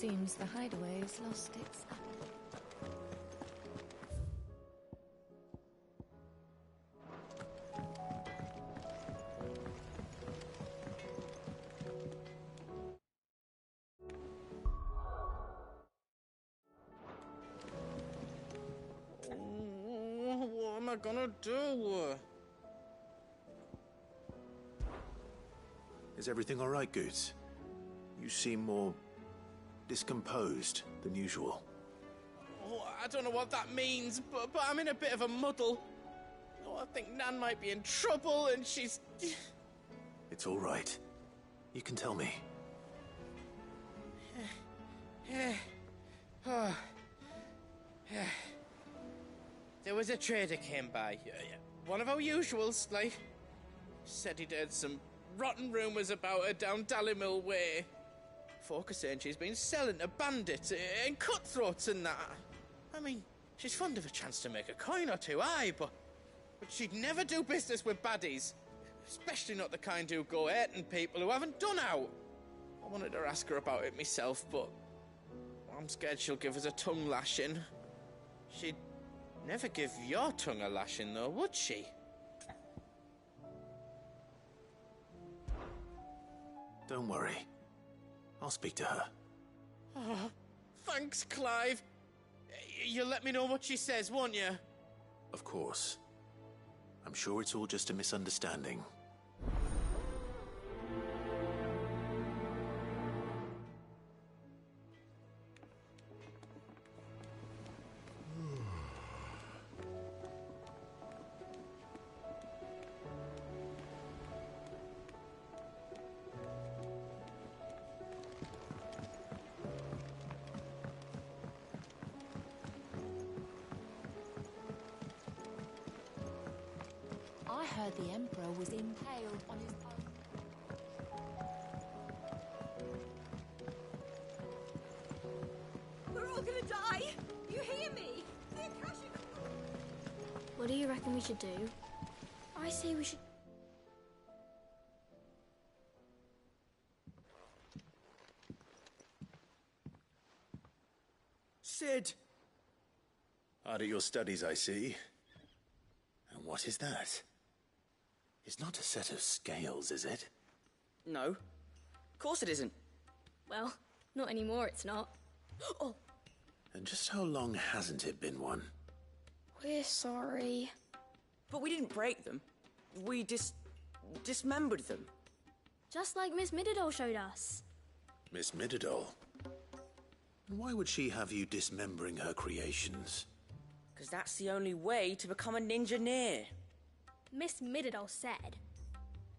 Seems the hideaway has lost its apple. What am I gonna do? Is everything all right, Goots? You seem more discomposed than usual. Oh, I don't know what that means, but I'm in a bit of a muddle. Oh, I think Nan might be in trouble, and she's... It's all right. You can tell me. There was a trader came by. One of our usuals, like. Said he'd heard some rotten rumours about her down Dallymill Way. Folk are saying she's been selling to bandits and cutthroats and that. I mean, she's fond of a chance to make a coin or two, aye, but she'd never do business with baddies. Especially not the kind who go hurting people who haven't done out. I wanted to ask her about it myself, but I'm scared she'll give us a tongue lashing. She'd never give your tongue a lashing, though, would she? Don't worry. I'll speak to her. Oh, thanks, Clive. You'll let me know what she says, won't you? Of course. I'm sure it's all just a misunderstanding. I heard the Emperor was impaled on his own. We're all gonna die! You hear me? The Akashic... What do you reckon we should do? I say we should... Sid! Hard at your studies, I see. And what is that? It's not a set of scales, is it? No. Of course it isn't. Well, not anymore, it's not. Oh! And just how long hasn't it been one? We're sorry. But we didn't break them. We dismembered them. Just like Miss Mididol showed us. Miss Mididol? And why would she have you dismembering her creations? Because that's the only way to become a ninja-neer. Miss Mididol said,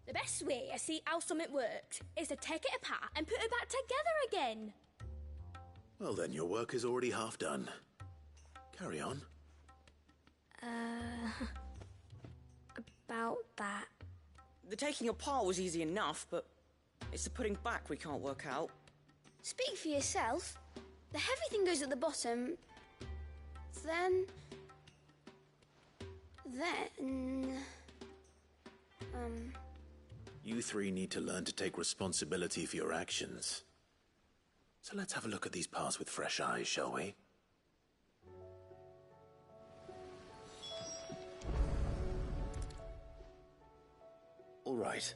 the best way to see how something works is to take it apart and put it back together again. Well then, your work is already half done. Carry on. About that. The taking apart was easy enough, but it's the putting back we can't work out. Speak for yourself. The heavy thing goes at the bottom. Then... You three need to learn to take responsibility for your actions. So let's have a look at these parts with fresh eyes, shall we? All right.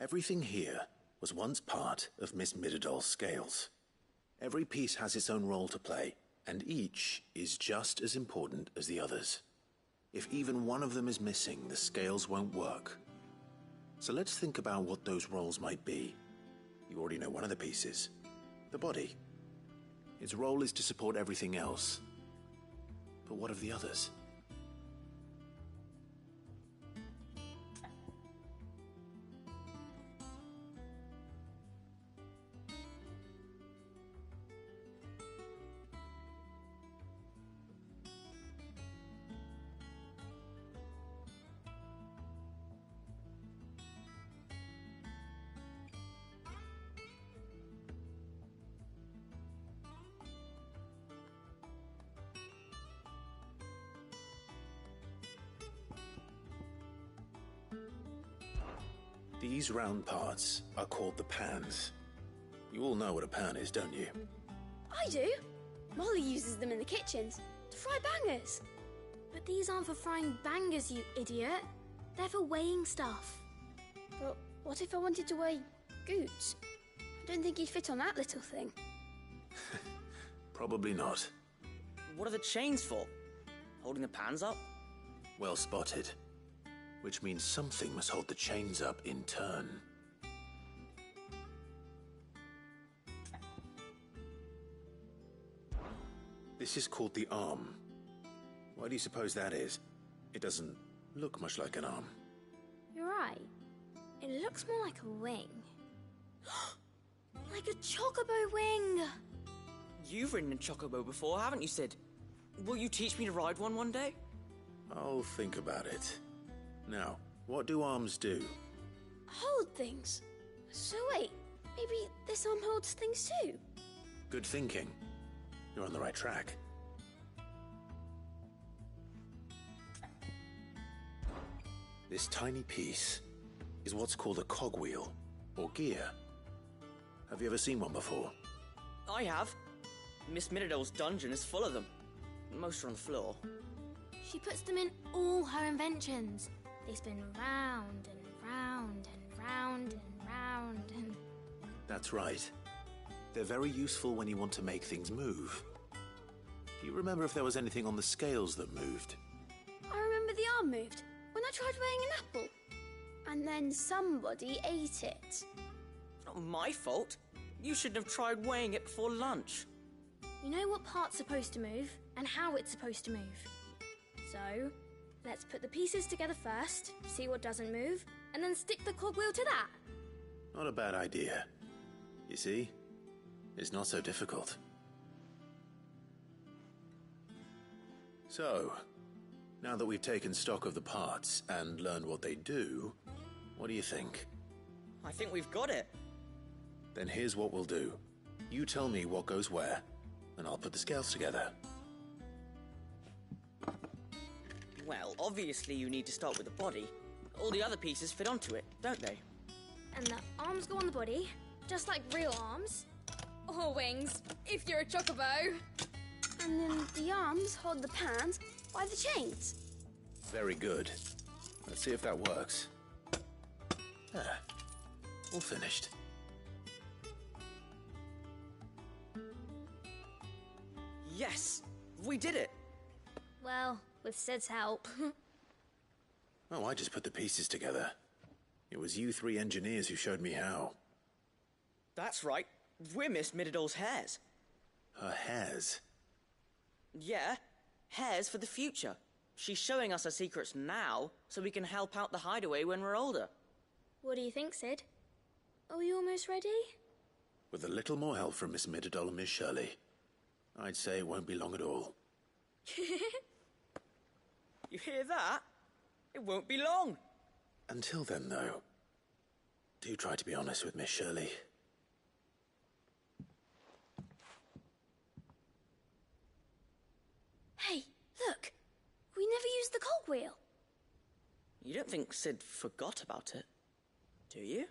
Everything here was once part of Miss Mididol's scales. Every piece has its own role to play, and each is just as important as the others. If even one of them is missing, the scales won't work. So let's think about what those roles might be. You already know one of the pieces. The body. Its role is to support everything else. But what of the others? These round parts are called the pans. You all know what a pan is, don't you? I do. Molly uses them in the kitchens to fry bangers. But these aren't for frying bangers, you idiot. They're for weighing stuff. But what if I wanted to weigh Goots? I don't think he'd fit on that little thing. Probably not. What are the chains for? Holding the pans up? Well spotted. Which means something must hold the chains up in turn. This is called the arm. Why do you suppose that is? It doesn't look much like an arm. You're right. It looks more like a wing. Like a chocobo wing! You've ridden a chocobo before, haven't you, Sid? Will you teach me to ride one day? I'll think about it. Now, what do arms do? Hold things. So wait, maybe this arm holds things too? Good thinking. You're on the right track. This tiny piece is what's called a cogwheel, or gear. Have you ever seen one before? I have. Miss Midodol's dungeon is full of them. Most are on the floor. She puts them in all her inventions. They spin round and round and round and round and... That's right. They're very useful when you want to make things move. Do you remember if there was anything on the scales that moved? I remember the arm moved when I tried weighing an apple. And then somebody ate it. Not my fault. You shouldn't have tried weighing it before lunch. You know what part's supposed to move and how it's supposed to move. So, let's put the pieces together first, see what doesn't move, and then stick the cogwheel to that. Not a bad idea. You see? It's not so difficult. So, now that we've taken stock of the parts and learned what they do, what do you think? I think we've got it. Then here's what we'll do. You tell me what goes where, and I'll put the scales together. Well, obviously you need to start with the body. All the other pieces fit onto it, don't they? And the arms go on the body, just like real arms. Or wings, if you're a chocobo. And then the arms hold the pans by the chains. Very good. Let's see if that works. There. All finished. Yes! We did it! Well, with Sid's help. Oh, I just put the pieces together. It was you three engineers who showed me how. That's right. We're Miss Midodol's hares. Her hairs? Yeah, hares for the future. She's showing us her secrets now, so we can help out the hideaway when we're older. What do you think, Sid? Are we almost ready? With a little more help from Miss Midodol and Miss Shirley, I'd say it won't be long at all. You hear that? It won't be long. Until then, though, do try to be honest with Miss Shirley. Hey, look! We never used the cogwheel. You don't think Sid forgot about it, do you?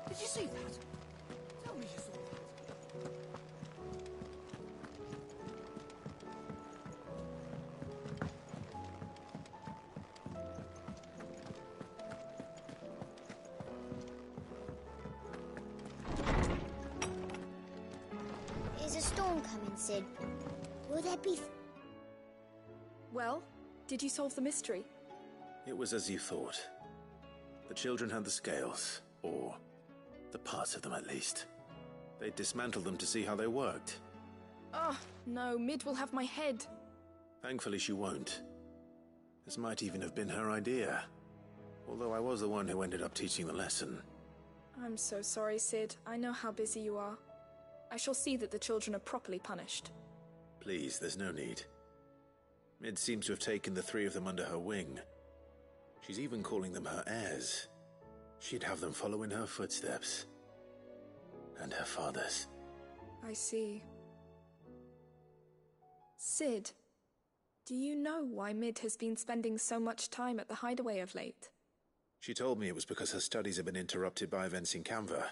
Did you see that? Tell me you saw that. Is a storm coming, Sid? Will there be... Well, did you solve the mystery? It was as you thought. The children had the scales, or the parts of them at least. They dismantled them to see how they worked. Oh, no, Mid will have my head. Thankfully she won't. This might even have been her idea. Although I was the one who ended up teaching the lesson. I'm so sorry, Sid. I know how busy you are. I shall see that the children are properly punished. Please, there's no need. Mid seems to have taken the three of them under her wing. She's even calling them her heirs. She'd have them follow in her footsteps. And her father's. I see. Sid, do you know why Mid has been spending so much time at the Hideaway of late? She told me it was because her studies have been interrupted by events in Canva.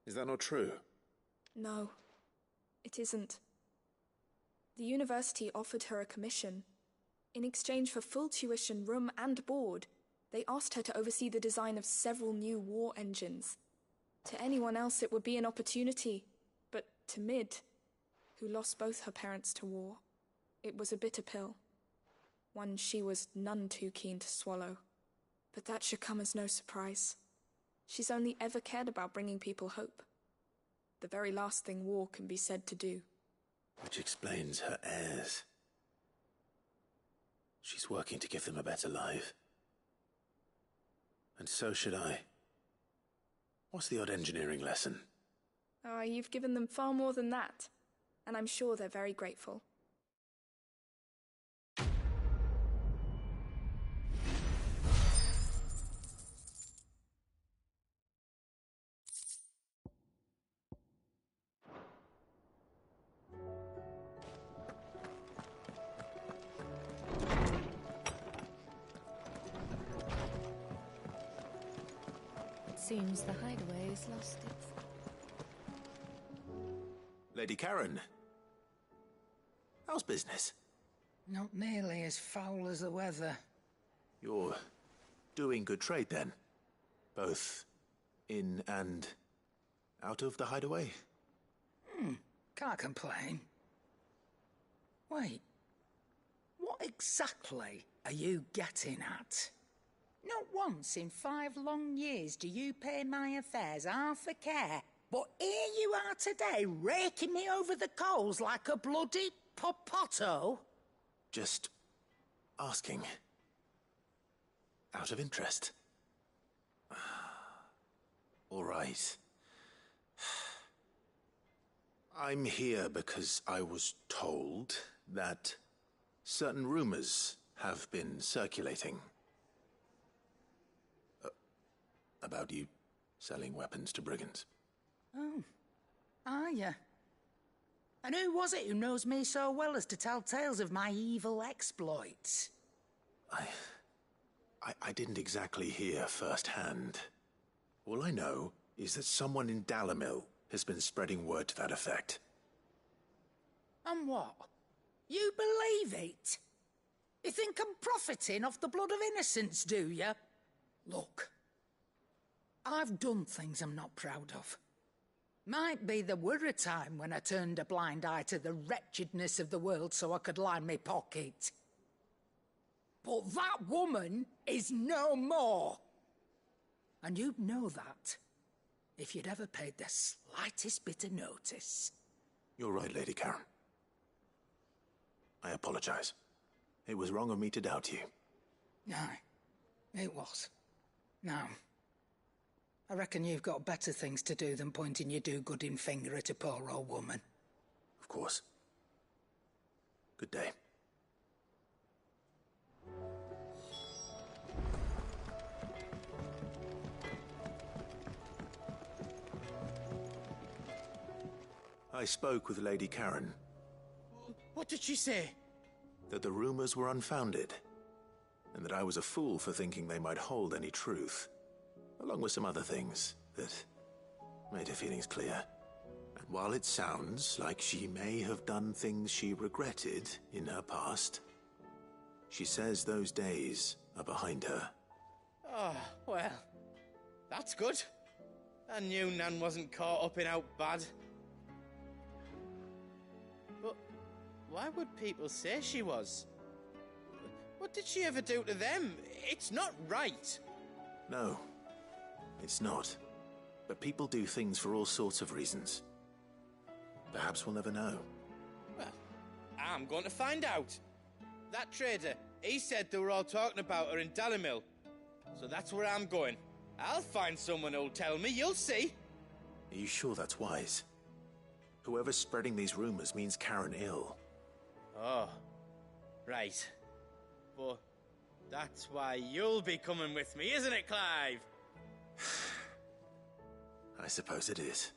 Is that not true? No, it isn't. The university offered her a commission. In exchange for full tuition, room and board, they asked her to oversee the design of several new war engines. To anyone else it would be an opportunity, but to Mid, who lost both her parents to war, it was a bitter pill. One she was none too keen to swallow. But that should come as no surprise. She's only ever cared about bringing people hope. The very last thing war can be said to do. Which explains her heirs. She's working to give them a better life. And so should I. What's the odd engineering lesson? Oh, you've given them far more than that. And I'm sure they're very grateful. Seems the Hideaway has lost its... Lady Karen. How's business? Not nearly as foul as the weather. You're doing good trade then? Both in and out of the Hideaway? Can't complain. Wait. What exactly are you getting at? Not once in 5 long years do you pay my affairs half a care, but here you are today, raking me over the coals like a bloody popoto? Just asking. Out of interest. All right. I'm here because I was told that certain rumors have been circulating. About you selling weapons to brigands. Oh, are you? And who was it who knows me so well as to tell tales of my evil exploits? I didn't exactly hear firsthand. All I know is that someone in Dalimil has been spreading word to that effect. And what? You believe it? You think I'm profiting off the blood of innocents, do you? Look, I've done things I'm not proud of. Might be there were a time when I turned a blind eye to the wretchedness of the world so I could line my pocket. But that woman is no more. And you'd know that if you'd ever paid the slightest bit of notice. You're right, Lady Karen. I apologize. It was wrong of me to doubt you. Aye, it was. Now, I reckon you've got better things to do than pointing your do-gooding finger at a poor old woman. Of course. Good day. I spoke with Lady Karen. What did she say? That the rumors were unfounded, and that I was a fool for thinking they might hold any truth, along with some other things that made her feelings clear. And while it sounds like she may have done things she regretted in her past, she says those days are behind her. Oh, well, that's good. I knew Nan wasn't caught up in out bad. But why would people say she was? What did she ever do to them? It's not right. No, it's not. But people do things for all sorts of reasons. Perhaps we'll never know. Well, I'm going to find out. that trader, he said they were all talking about her in Dalimil. So that's where I'm going. I'll find someone who'll tell me, you'll see. Are you sure that's wise? Whoever's spreading these rumors means Karen ill. Oh, right. But that's why you'll be coming with me, isn't it, Clive? I suppose it is.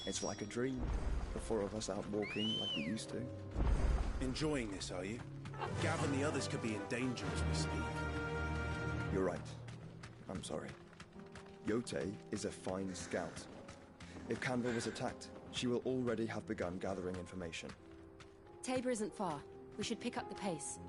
It's like a dream. The four of us out walking like we used to. Enjoying this, are you? Gav and the others could be in danger as we speak. You're right. I'm sorry. Yote is a fine scout. If Canva was attacked, she will already have begun gathering information. Tabor isn't far. We should pick up the pace.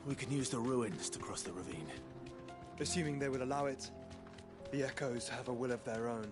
We can use the ruins to cross the ravine. Assuming they will allow it, the Echoes have a will of their own.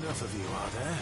Enough of you, are there?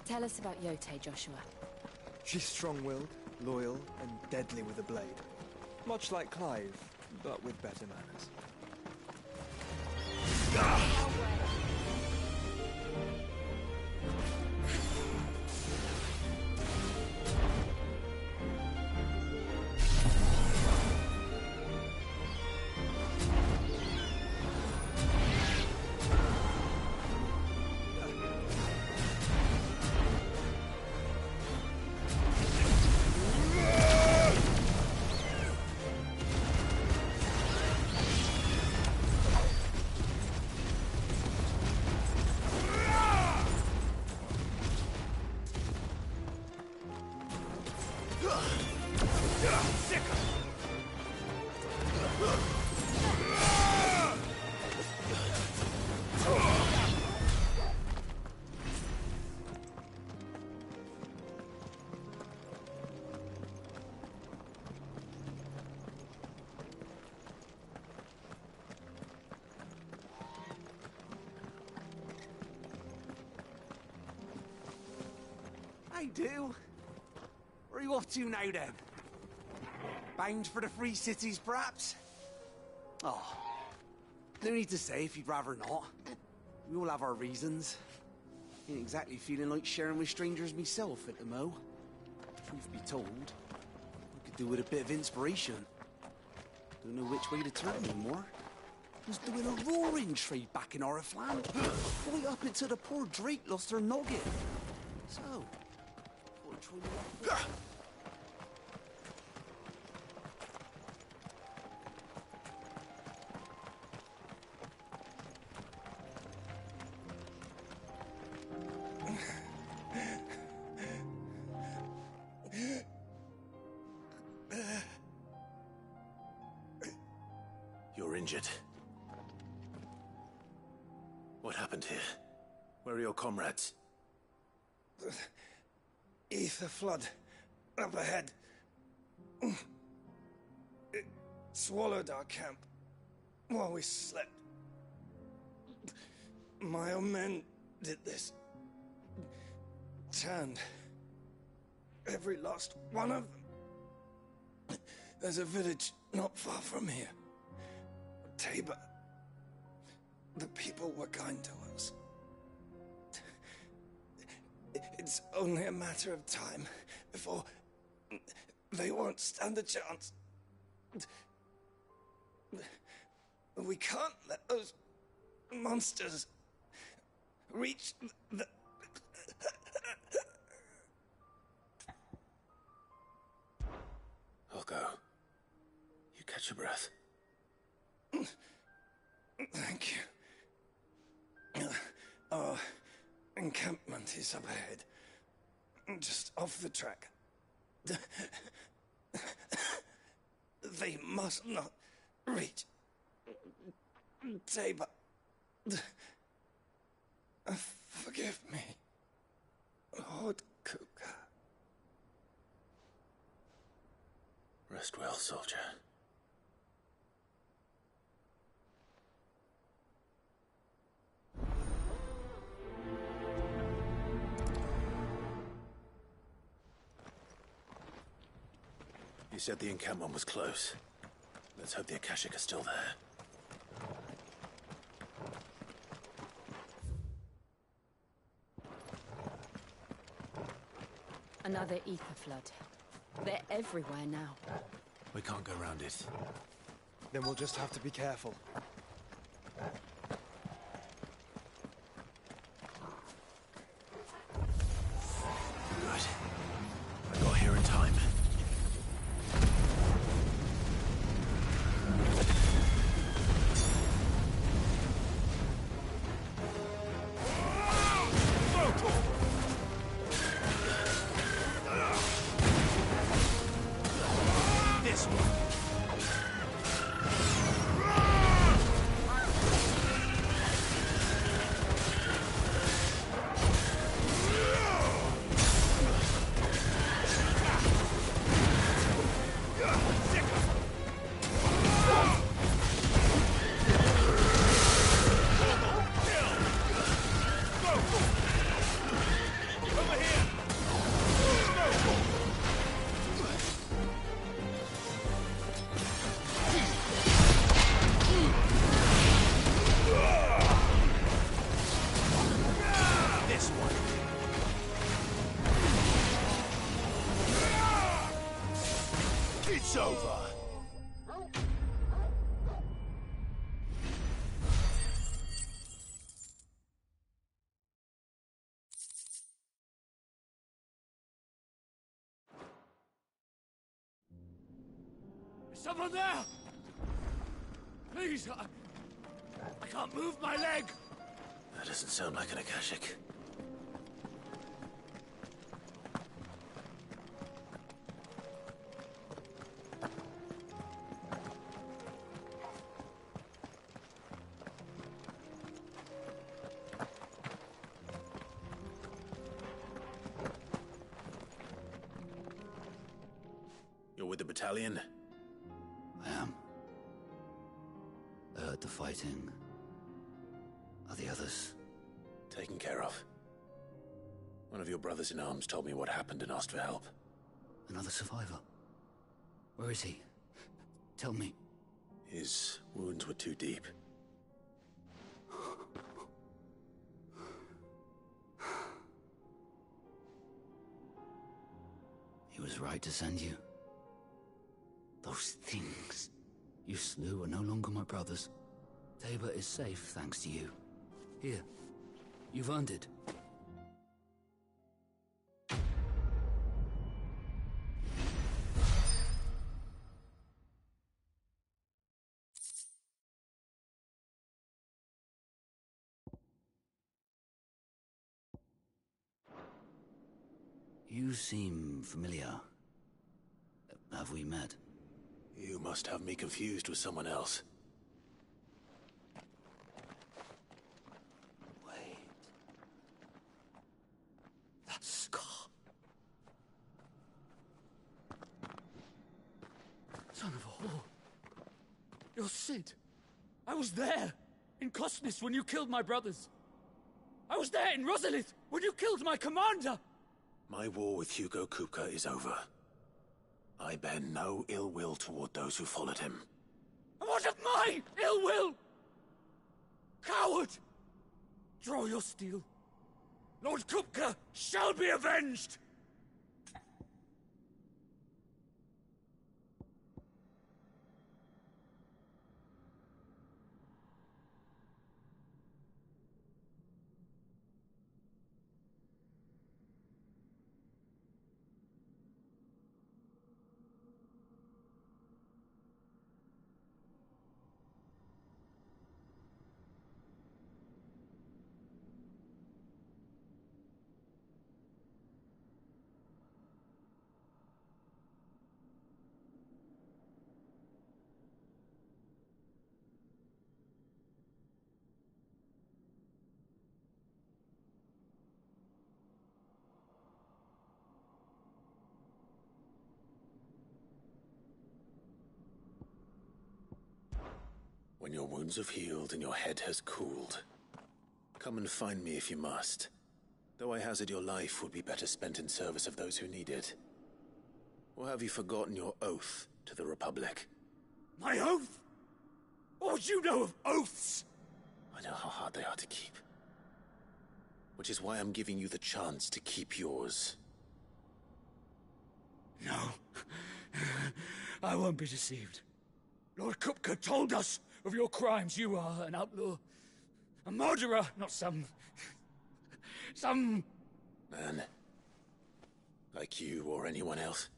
Tell us about Yote, Joshua. She's strong-willed, loyal, and deadly with a blade. Much like Clive, but with better manners. I do. Where are you off to now, then? Bound for the Free Cities, perhaps? Oh, no need to say if you'd rather not. We all have our reasons. Ain't exactly feeling like sharing with strangers myself at the mo. Truth be told, I could do with a bit of inspiration. Don't know which way to turn anymore. Was doing a roaring trade back in Oriflamme. Right up until the poor Drake lost her noggin. So, You're injured. What happened here? Where are your comrades? Ether flood. Up ahead. It swallowed our camp while we slept. My own men did this. Turned. Every last one of them. There's a village not far from here. Tabor. The people were kind to us. It's only a matter of time before they won't stand a chance. We can't let those monsters reach the... I'll go. You catch your breath. Thank you. Our encampment is up ahead. Just off the track. They must not reach Tabor. Forgive me, Lord Kuka. Rest well, soldier. You said the encampment was close. Let's hope the Akashic are still there. Another ether flood. They're everywhere now. We can't go around it. Then we'll just have to be careful. Good. I got here in time. It's over. Is someone there? Please, I can't move my leg. That doesn't sound like an Akashic. You're with the battalion? I am. I heard the fighting. Are the others? Taken care of. One of your brothers-in-arms told me what happened and asked for help. Another survivor? Where is he? Tell me. His wounds were too deep. He was right to send you. Those things you slew are no longer my brothers. Tabor is safe thanks to you. Here, you've earned it. You seem familiar. Have we met? You must have me confused with someone else. Wait. That scar. Son of a whore. You're Cid. I was there, in Cosnis, when you killed my brothers. I was there in Rosalith, when you killed my commander. My war with Hugo Kupka is over. I bear no ill will toward those who followed him. And what of my ill will? Coward! Draw your steel. Lord Kupka shall be avenged! When your wounds have healed and your head has cooled, come and find me if you must. Though I hazard your life would be better spent in service of those who need it. Or have you forgotten your oath to the Republic? My oath? What would you know of oaths? I know how hard they are to keep. Which is why I'm giving you the chance to keep yours. No. I won't be deceived. Lord Kupka told us of your crimes. You are an outlaw. A murderer, not some man. Like you or anyone else.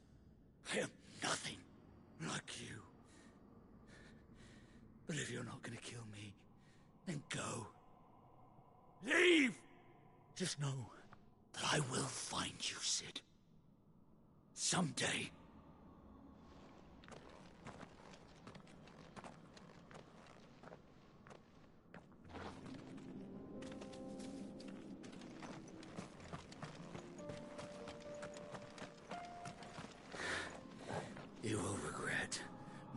I am nothing like you. But if you're not gonna kill me, then go. Leave! Just know that I will find you, Cid. Someday. You will regret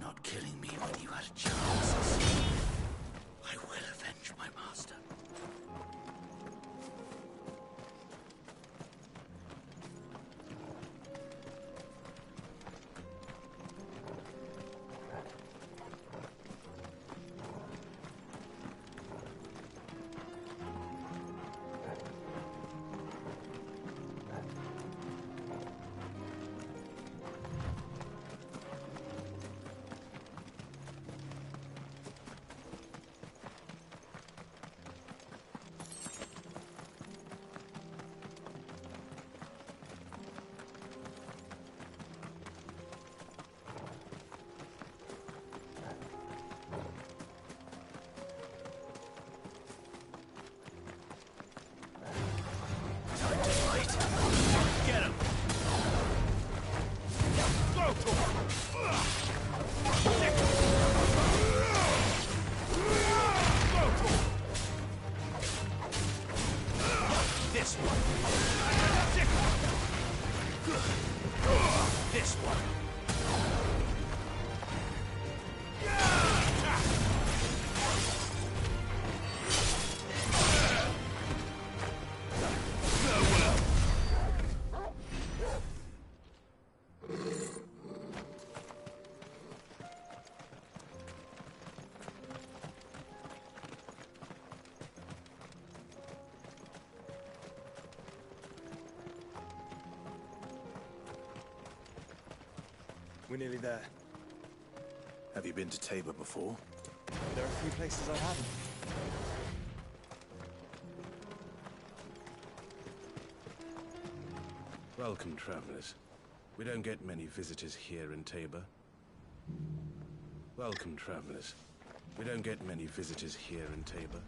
not killing me when you had a chance. I will avenge my master. We're nearly there. Have you been to Tabor before? There are a few places I haven't. Welcome, travelers. We don't get many visitors here in Tabor. Welcome, travelers. We don't get many visitors here in Tabor.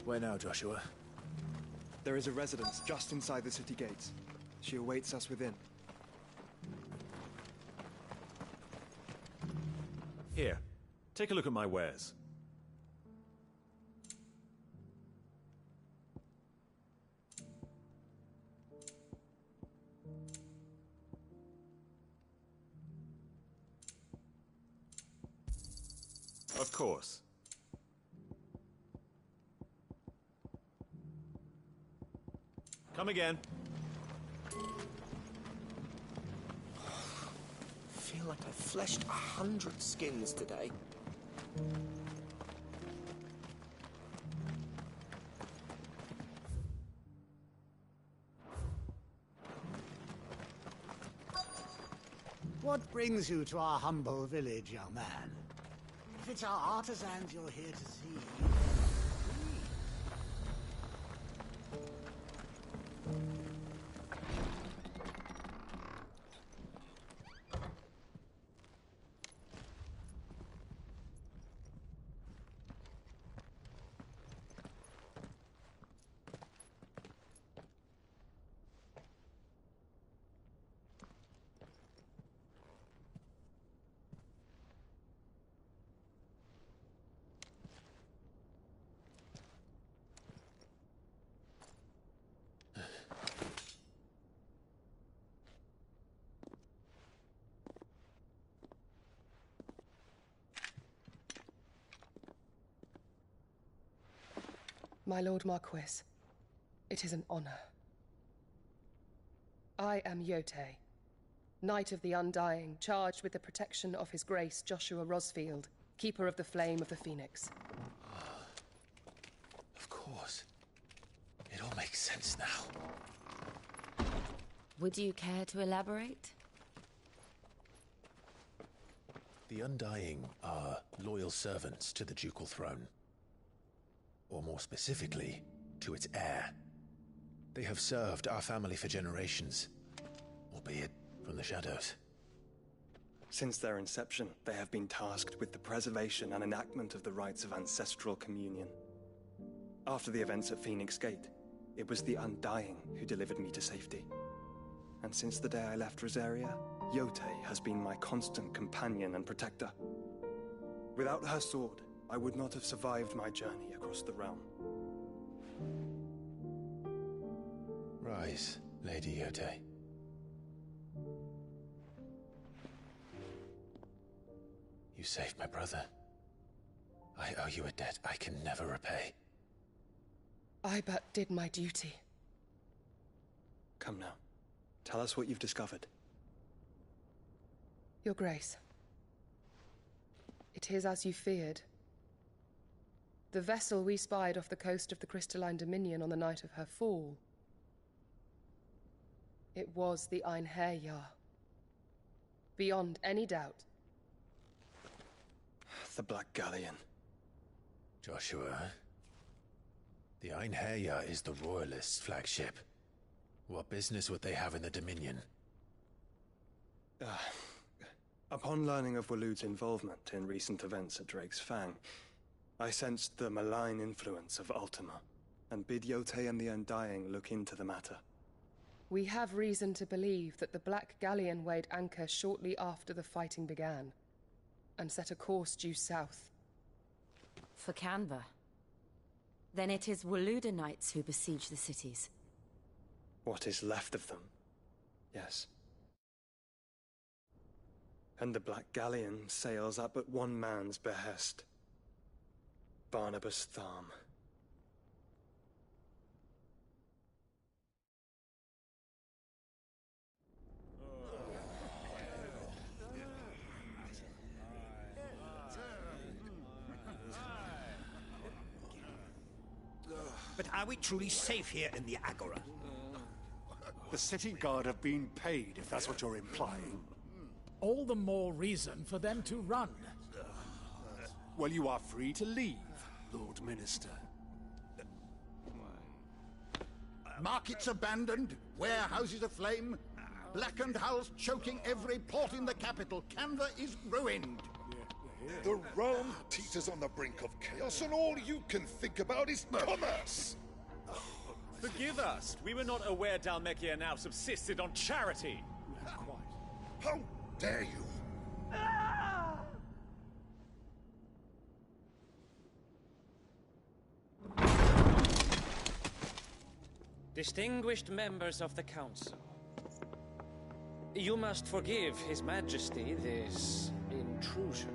Where now, Joshua? There is a residence just inside the city gates. She awaits us within. Here, take a look at my wares. Of course. Come again. I feel like I've fleshed 100 skins today. What brings you to our humble village, young man? If it's our artisans you're here to see... My Lord Marquis, it is an honor. I am Yotei, Knight of the Undying, charged with the protection of His Grace Joshua Rosfield, Keeper of the Flame of the Phoenix. Of course. It all makes sense now. Would you care to elaborate? The Undying are loyal servants to the ducal throne. Or more specifically, to its heir. They have served our family for generations, albeit from the shadows. Since their inception, they have been tasked with the preservation and enactment of the rites of ancestral communion. After the events at Phoenix Gate, it was the Undying who delivered me to safety. And since the day I left Rosaria, Yotei has been my constant companion and protector. Without her sword, I would not have survived my journey across the realm. Rise, Lady Yotei. You saved my brother. I owe you a debt I can never repay. I but did my duty. Come now. Tell us what you've discovered. Your Grace. It is as you feared. The vessel we spied off the coast of the Crystalline Dominion on the night of her fall. It was the Einherjar. Beyond any doubt. The Black Galleon. Joshua, the Einherjar is the Royalists' flagship. What business would they have in the Dominion? Upon learning of Waloed's involvement in recent events at Drake's Fang, I sensed the malign influence of Ultima, and bid Yotei and the Undying look into the matter. We have reason to believe that the Black Galleon weighed anchor shortly after the fighting began, and set a course due south. For Canva. Then it is Waloed Knights who besiege the cities. What is left of them, yes. And the Black Galleon sails at but one man's behest. Barnabas Tharm. But Are we truly safe here in the Agora? The city guard have been paid, if that's what you're implying. All the more reason for them to run. Well, you are free to leave, Lord Minister. Markets abandoned, warehouses aflame, blackened hulls choking every port in the capital. Canva is ruined. The realm teeters on the brink of chaos, and all you can think about is commerce. Forgive us. We were not aware Dhalmekia now subsisted on charity. How dare you? Distinguished members of the Council, you must forgive His Majesty this intrusion.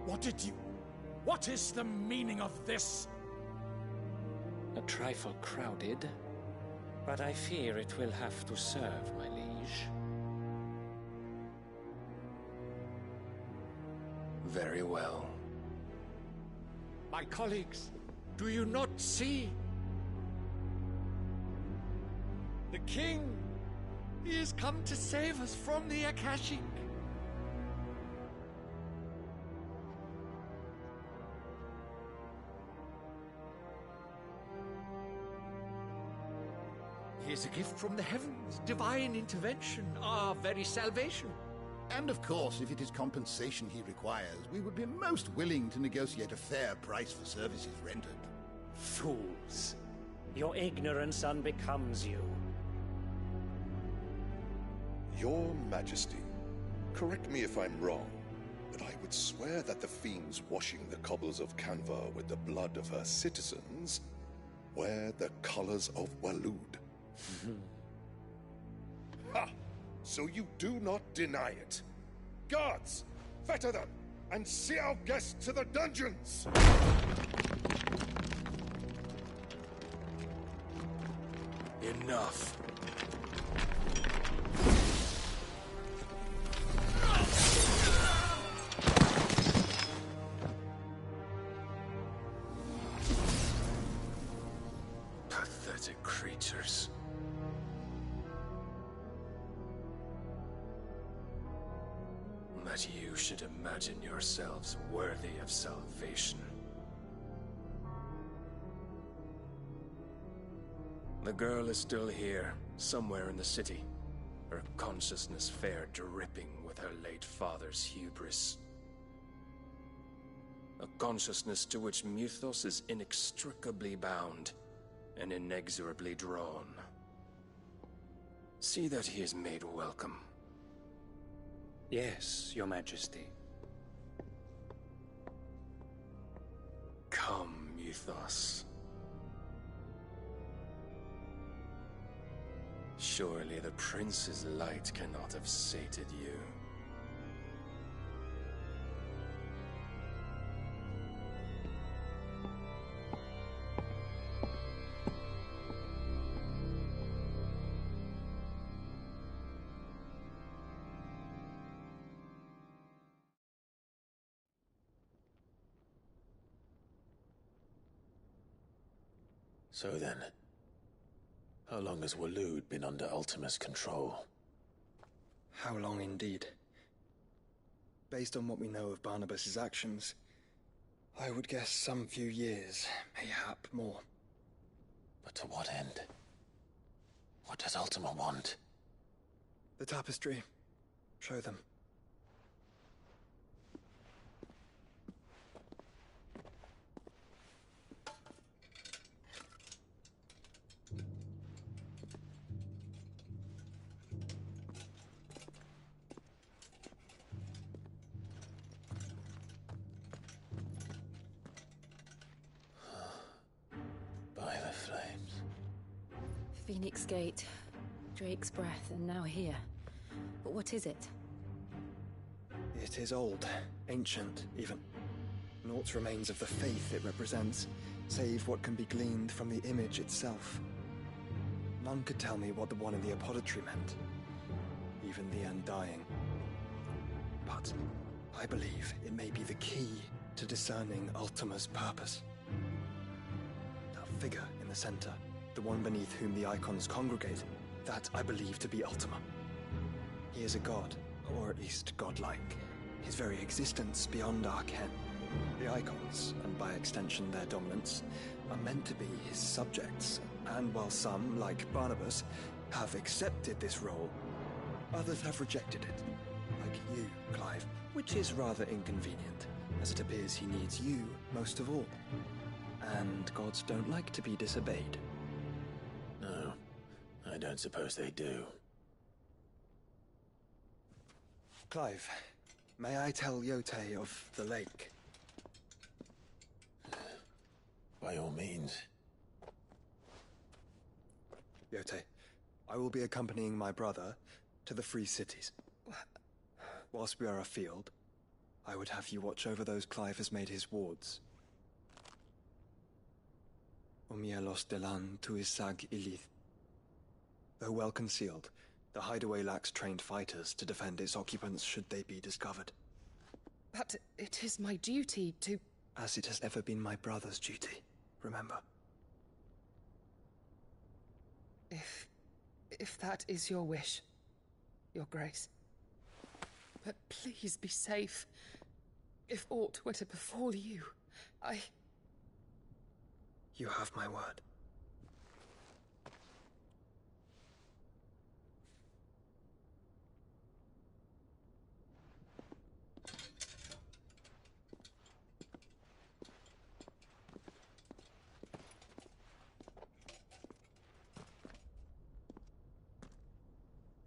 What is the meaning of this? A trifle crowded, but I fear it will have to serve, my liege. Very well. My colleagues, do you not see? The king! He has come to save us from the Akashic! He is a gift from the heavens, divine intervention, our very salvation. And of course, if it is compensation he requires, we would be most willing to negotiate a fair price for services rendered. Fools! Your ignorance unbecomes you. Your Majesty, correct me if I'm wrong, but I would swear that the fiends washing the cobbles of Canva with the blood of her citizens wear the colors of Waloed. Ha! So you do not deny it. Guards, fetter them, and see our guests to the dungeons! Enough. Pathetic creatures. That you should imagine yourselves worthy of salvation. The girl is still here, somewhere in the city, her consciousness fair dripping with her late father's hubris. A consciousness to which Mythos is inextricably bound and inexorably drawn. See that he is made welcome. Yes, Your Majesty. Come, Mythos. Surely the prince's light cannot have sated you. So then, how long has Waloed been under Ultima's control? How long indeed? Based on what we know of Barnabas's actions, I would guess some few years, mayhap more. But to what end? What does Ultima want? The tapestry. Show them. Phoenix Gate, Drake's Breath, and now here. But what is it? It is old, ancient, even. Naught remains of the faith it represents, save what can be gleaned from the image itself. None could tell me what the one in the apothecary meant, even the Undying. But I believe it may be the key to discerning Ultima's purpose. That figure in in the center, the one beneath whom the icons congregate, that I believe to be Ultima. He is a god, or at least godlike, his very existence beyond our ken. The icons, and by extension their dominants, are meant to be his subjects, and while some, like Barnabas, have accepted this role, others have rejected it, like you, Clive, which is rather inconvenient, as it appears he needs you most of all. And gods don't like to be disobeyed. No, I don't suppose they do. Clive, may I tell Yotei of the lake? By all means. Yotei, I will be accompanying my brother to the Free Cities. Whilst we are afield, I would have you watch over those Clive has made his wards. Omielos delan tuisag ilith. Though well concealed, the hideaway lacks trained fighters to defend its occupants should they be discovered. But it is my duty to... As it has ever been my brother's duty, remember. If that is your wish, Your Grace. But please be safe. If aught were to befall you, You have my word.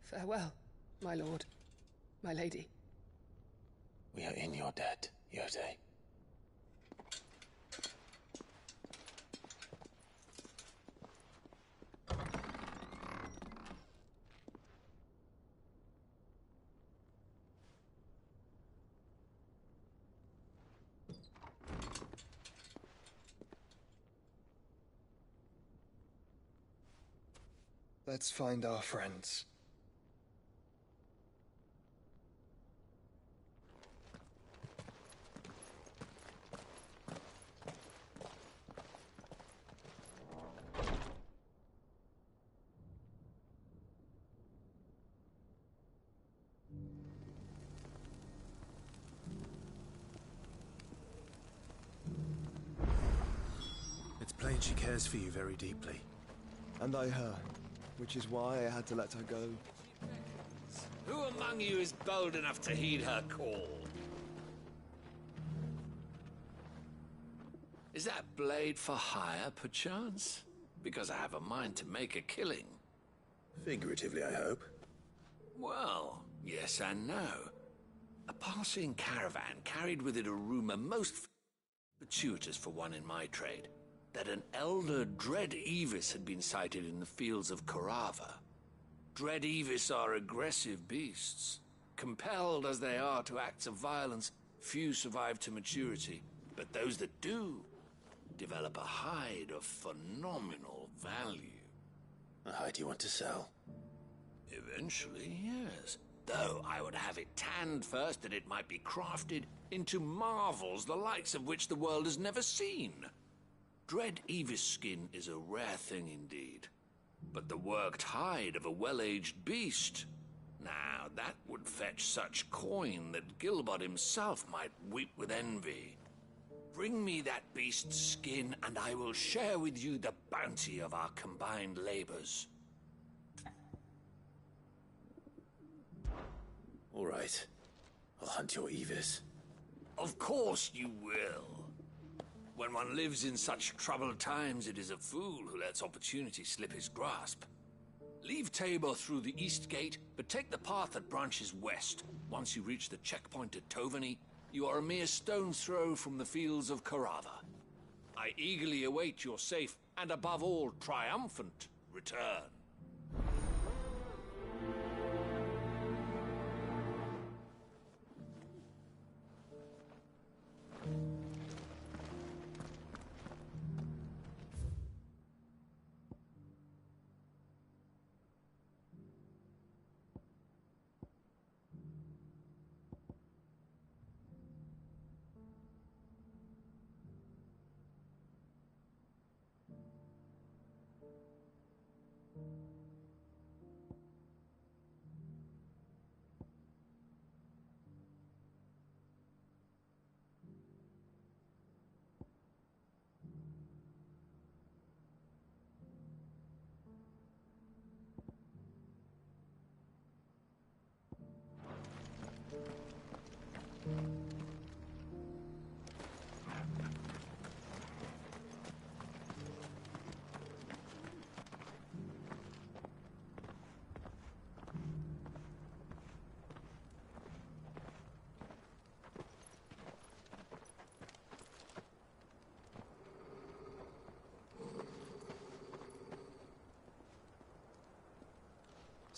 Farewell, my lord, my lady. We are in your debt, Yotei. Let's find our friends. It's plain she cares for you very deeply. And I her, which is why I had to let her go. Who among you is bold enough to heed her call? Is that blade for hire, perchance? Because I have a mind to make a killing. Figuratively, I hope. Well, yes and no. A passing caravan carried with it a rumor most fortuitous for one in my trade, that an elder Dread Evis had been sighted in the fields of Korava. Dread Evis are aggressive beasts. Compelled as they are to acts of violence, few survive to maturity, but those that do develop a hide of phenomenal value. A hide you want to sell? Eventually, yes. Though I would have it tanned first that it might be crafted into marvels the likes of which the world has never seen. Dread Evis skin is a rare thing indeed. But the worked hide of a well-aged beast, now that would fetch such coin that Gilbert himself might weep with envy. Bring me that beast's skin, and I will share with you the bounty of our combined labors. All right. I'll hunt your Evis. Of course you will. When one lives in such troubled times, it is a fool who lets opportunity slip his grasp. Leave Tabor through the east gate, but take the path that branches west. Once you reach the checkpoint at Tovani, you are a mere stone's throw from the fields of Korava. I eagerly await your safe, and above all, triumphant return.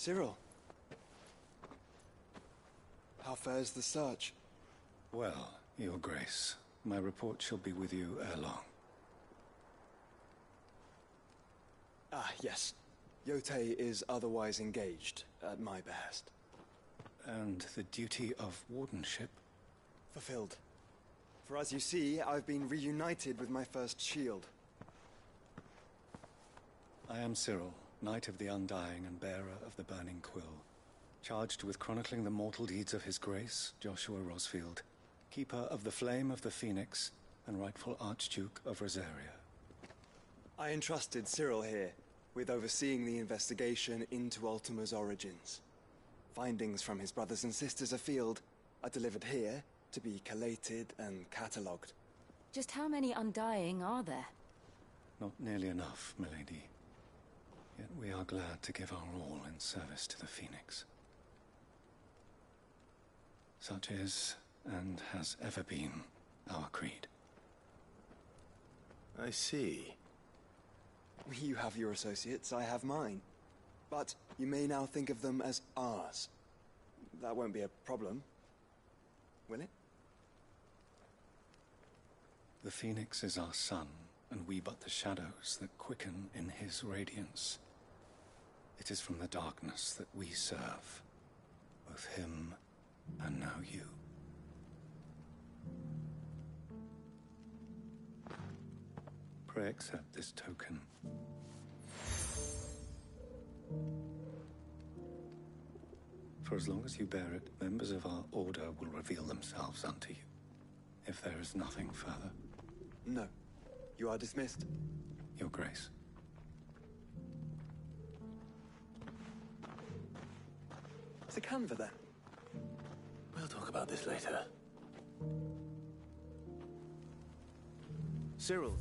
Cyril. How fares the search? Well, Your Grace, my report shall be with you ere long. Ah, yes. Yotei is otherwise engaged, at my behest. And the duty of wardenship? Fulfilled. For as you see, I've been reunited with my first shield. I am Cyril, Knight of the Undying and bearer of the Burning Quill, charged with chronicling the mortal deeds of His Grace, Joshua Rosfield, Keeper of the Flame of the Phoenix, and rightful Archduke of Rosaria. I entrusted Cyril here with overseeing the investigation into Ultima's origins. Findings from his brothers and sisters afield are delivered here to be collated and catalogued. Just how many Undying are there? Not nearly enough, milady. Yet we are glad to give our all in service to the Phoenix. Such is, and has ever been, our creed. I see. You have your associates, I have mine. But you may now think of them as ours. That won't be a problem, will it? The Phoenix is our sun, and we but the shadows that quicken in his radiance. It is from the darkness that we serve, both him and now you. Pray accept this token. For as long as you bear it, members of our order will reveal themselves unto you. If there is nothing further. No. You are dismissed. Your Grace. The Canva, then? We'll talk about this later. Cyril.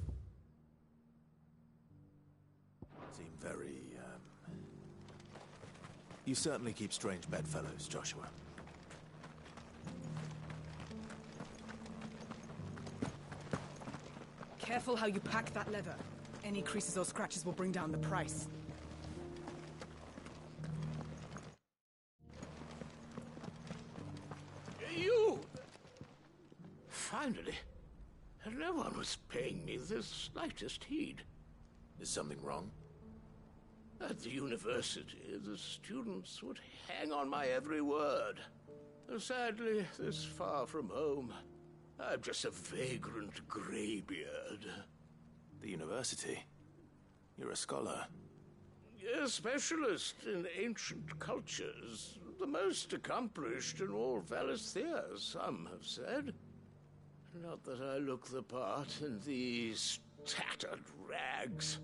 Seem very, You certainly keep strange bedfellows, Joshua. Careful how you pack that leather. Any creases or scratches will bring down the price. You! Finally. No one was paying me the slightest heed. Is something wrong? At the university, the students would hang on my every word. Sadly, this far from home, I'm just a vagrant greybeard. The university? You're a scholar. A specialist in ancient cultures. The most accomplished in all Valisthea, some have said. Not that I look the part in these tattered rags.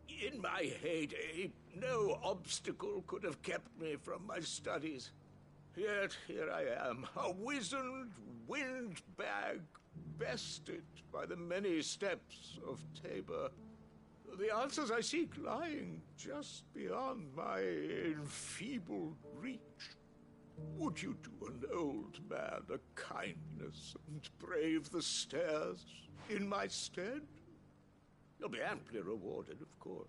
In my heyday, no obstacle could have kept me from my studies. Yet here I am, a wizened windbag, bested by the many steps of Tabor. The answers I seek lying just beyond my enfeebled reach. Would you do an old man a kindness and brave the stairs in my stead? You'll be amply rewarded, of course.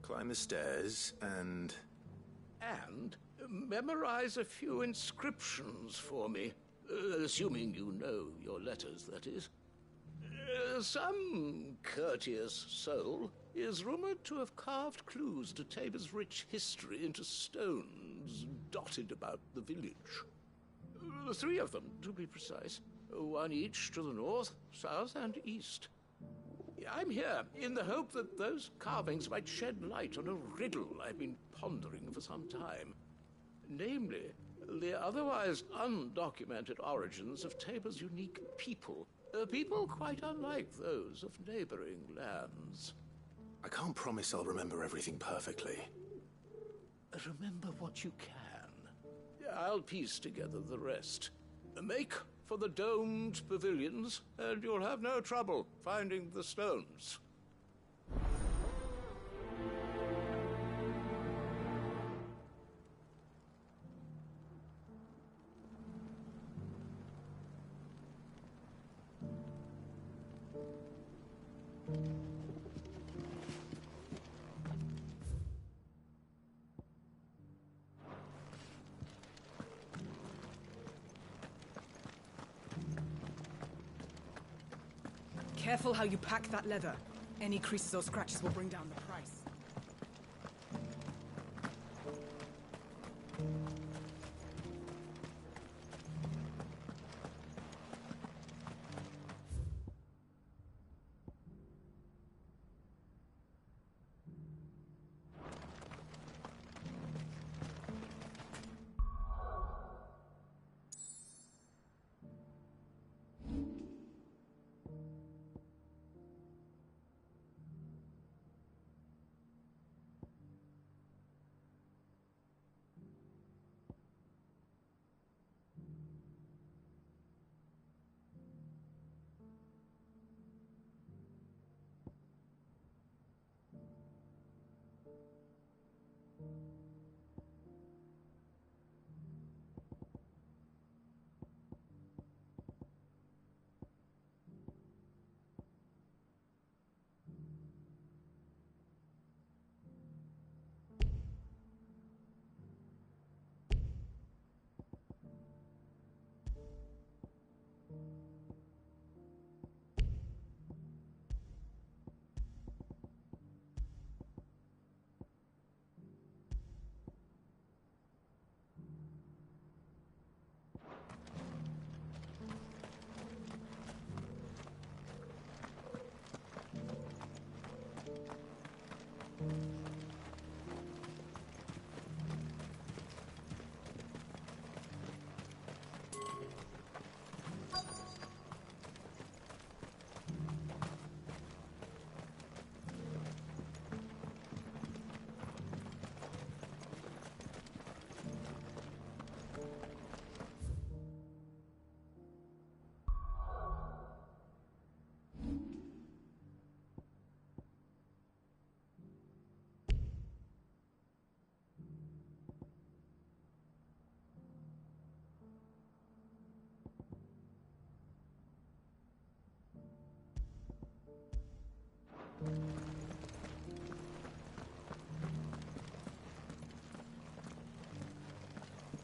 Climb the stairs and... And memorize a few inscriptions for me. Assuming you know your letters, that is. Some courteous soul is rumored to have carved clues to Tabor's rich history into stones dotted about the village. 3 of them, to be precise. 1 each to the north, south, and east. I'm here in the hope that those carvings might shed light on a riddle I've been pondering for some time. Namely, the otherwise undocumented origins of Tabor's unique people. People quite unlike those of neighboring lands. I can't promise I'll remember everything perfectly. Remember what you can. I'll piece together the rest. Make for the domed pavilions, and you'll have no trouble finding the stones. Careful how you pack that leather. Any creases or scratches will bring down the price.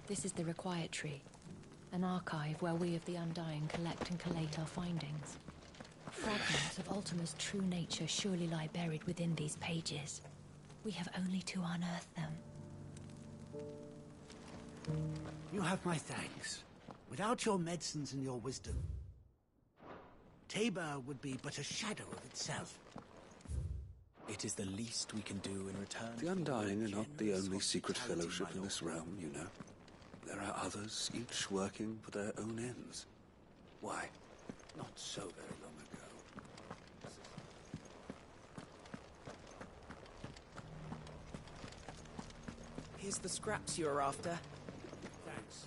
This is the Required Tree, an archive where we of the Undying collect and collate our findings. Fragments of Ultima's true nature surely lie buried within these pages. We have only to unearth them. You have my thanks. Without your medicines and your wisdom, Tabor would be but a shadow of itself. It is the least we can do in return. The Undying are not the only secret fellowship in this realm, you know. There are others, each working for their own ends. Why, not so very long ago. Here's the scraps you were after. Thanks.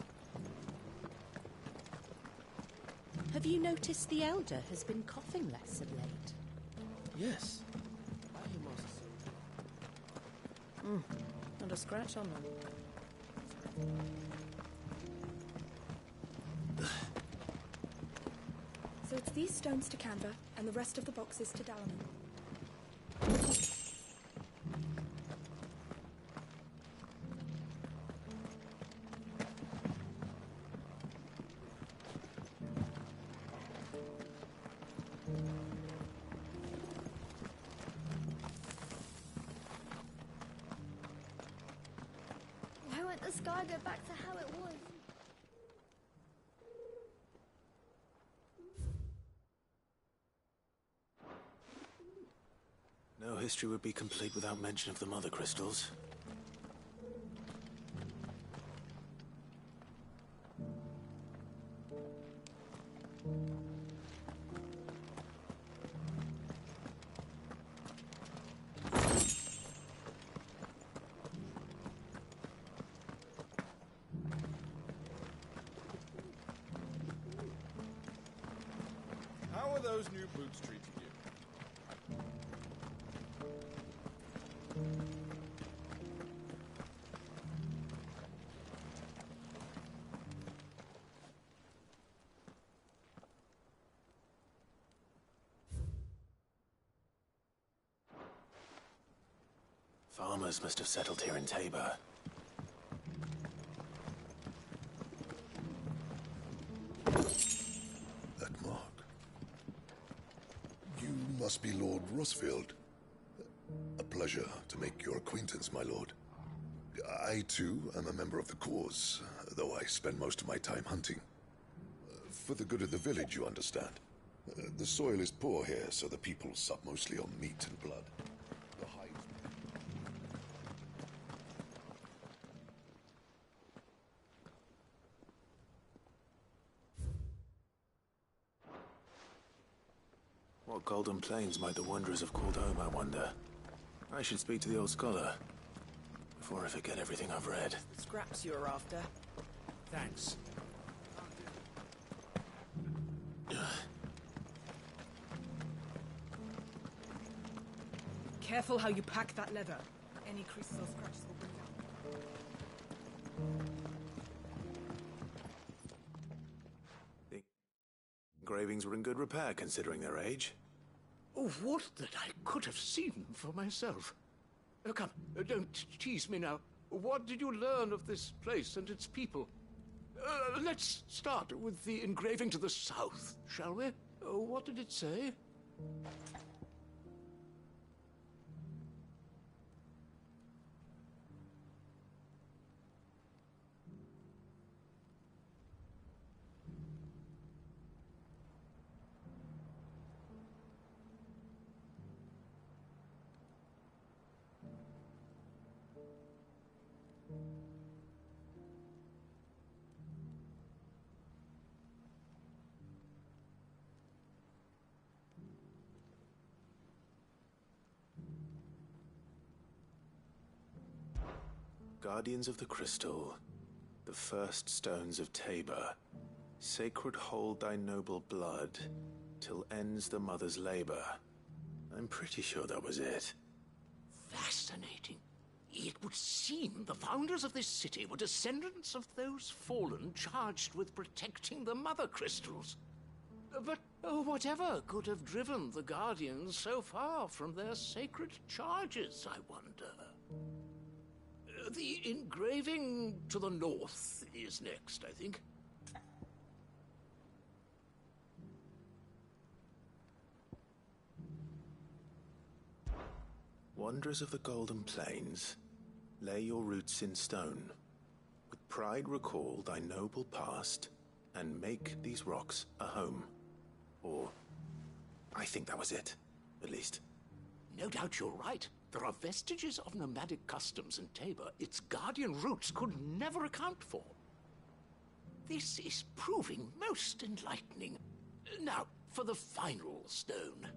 Have you noticed the Elder has been coughing less of late? Yes. Not a scratch on them. So it's these stones to Canva, and the rest of the boxes to Dalaman. Why won't the sky go back to how it was? No history would be complete without mention of the Mother Crystals. How are those new boots treating you? Farmers must have settled here in Tabor. That mark. must be Lord Rosfield. A pleasure to make your acquaintance, my lord. I, too, am a member of the cause, though I spend most of my time hunting. For the good of the village, you understand. The soil is poor here, so the people sup mostly on meat and blood. The hides... What golden plains might the wanderers have called home, I wonder? I should speak to the old scholar before I forget everything I've read. The scraps you're after. Thanks. Careful how you pack that leather. Any creases or scratches will bring down. The engravings were in good repair, considering their age. Oh, would that I could have seen them for myself. Come, don't tease me now. What did you learn of this place and its people? Let's start with the engraving to the south, shall we? What did it say? Guardians of the Crystal, the first stones of Tabor, sacred hold thy noble blood, till ends the mother's labor. I'm pretty sure that was it. Fascinating. It would seem the founders of this city were descendants of those fallen charged with protecting the mother crystals. But whatever could have driven the Guardians so far from their sacred charges, I wonder? The engraving to the north is next, I think. Wanderers of the Golden Plains, lay your roots in stone. With pride recall thy noble past, and make these rocks a home. Or, I think that was it, at least. No doubt you're right. There are vestiges of nomadic customs in Tabor its guardian roots could never account for. This is proving most enlightening. Now, for the final stone.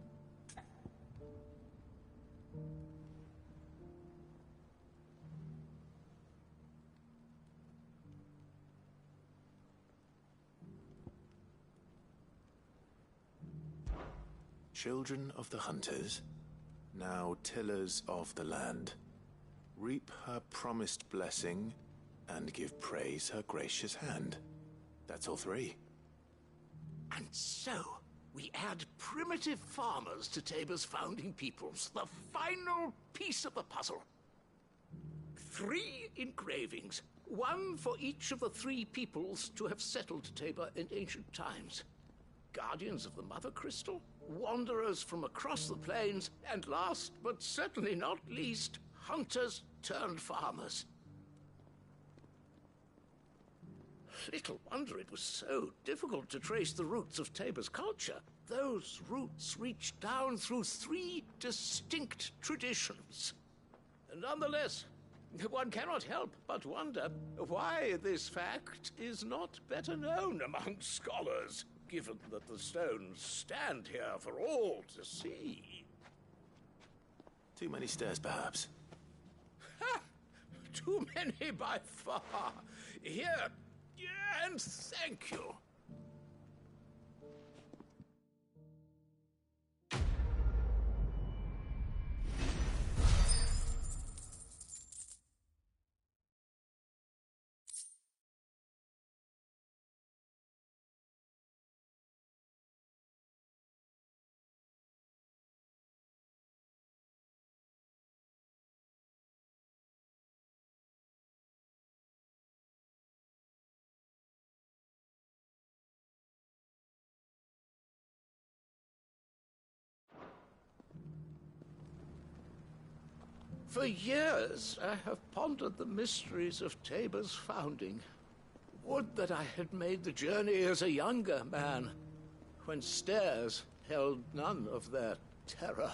Children of the hunters, now tillers of the land, reap her promised blessing and give praise her gracious hand. That's all three. And so, we add primitive farmers to Tabor's founding peoples, the final piece of the puzzle. 3 engravings, one for each of the 3 peoples to have settled Tabor in ancient times. Guardians of the Mother Crystal, wanderers from across the plains, and last but certainly not least, hunters turned farmers. Little wonder it was so difficult to trace the roots of Tabor's culture. Those roots reach down through 3 distinct traditions. Nonetheless, one cannot help but wonder why this fact is not better known among scholars, given that the stones stand here for all to see. Too many stairs, perhaps. Ha! Too many by far. Here, and thank you. For years, I have pondered the mysteries of Tabor's founding. Would that I had made the journey as a younger man, when stairs held none of their terror.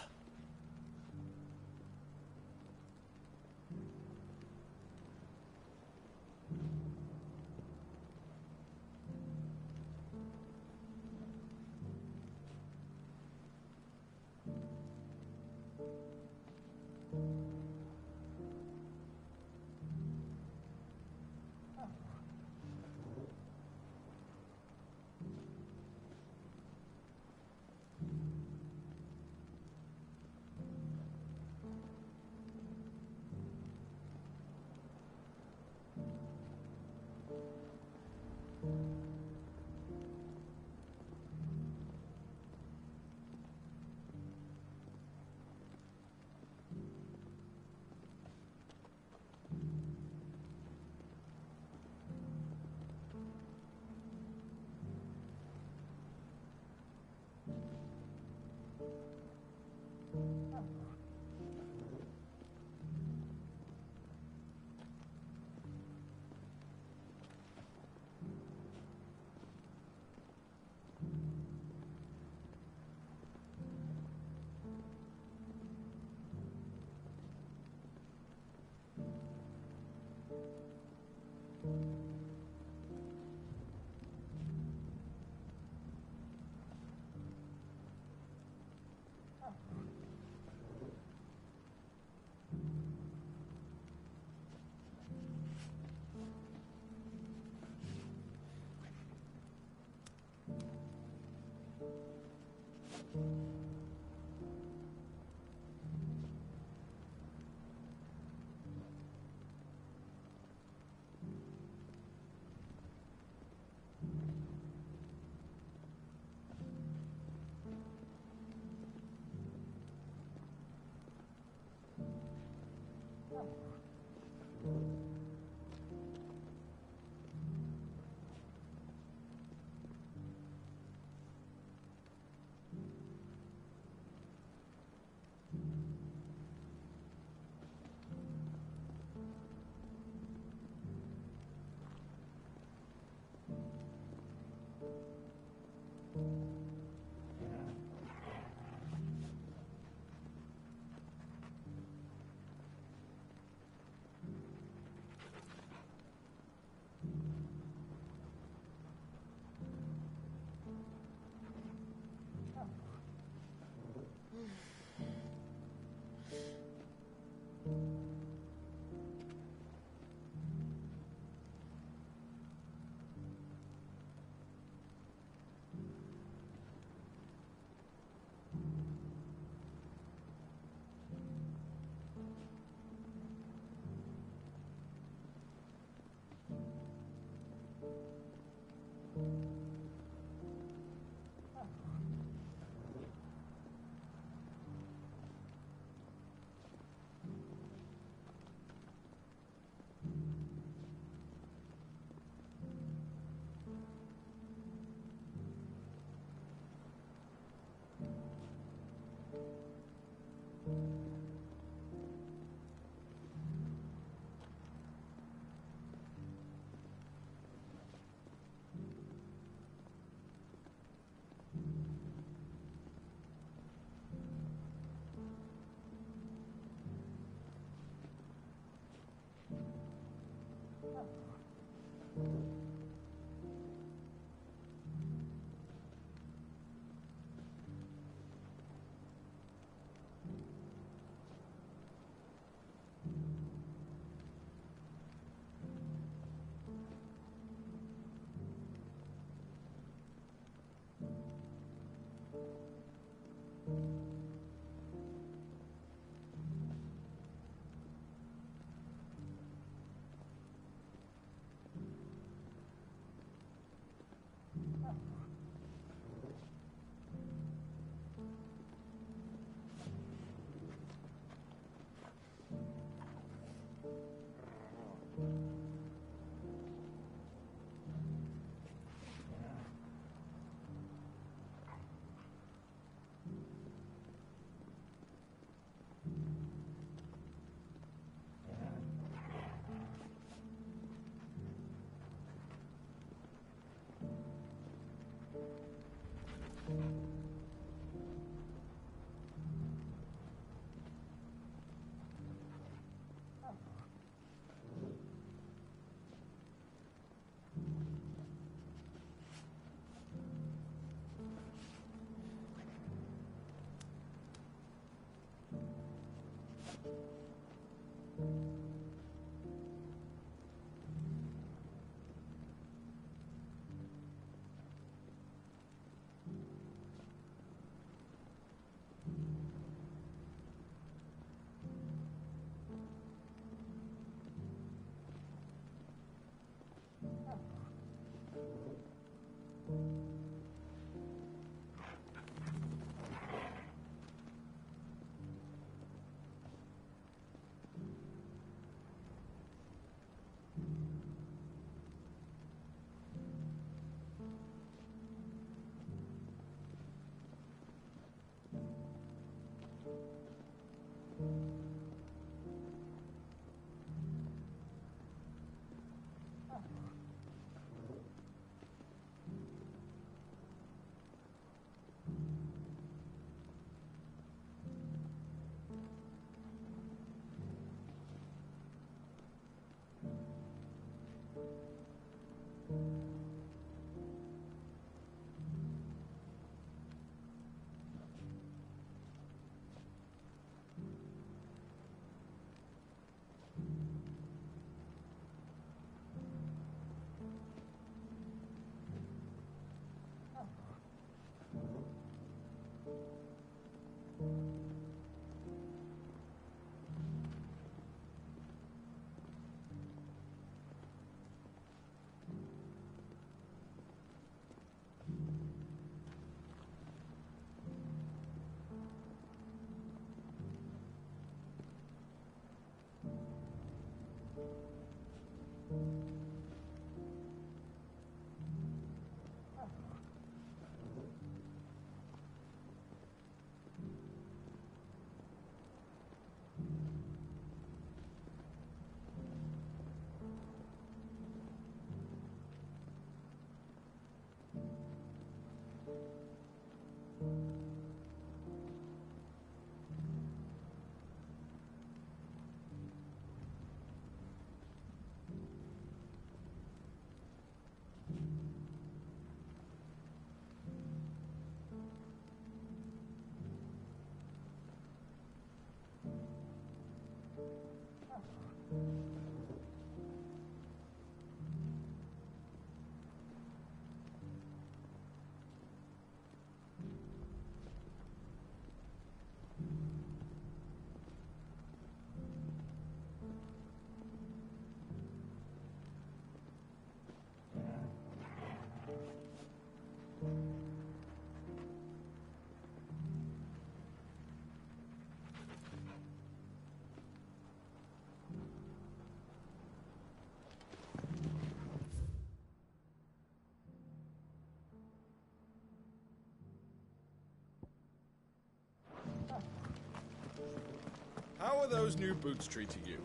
How are those new boots treating you?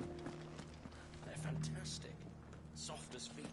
They're fantastic. Soft as feet.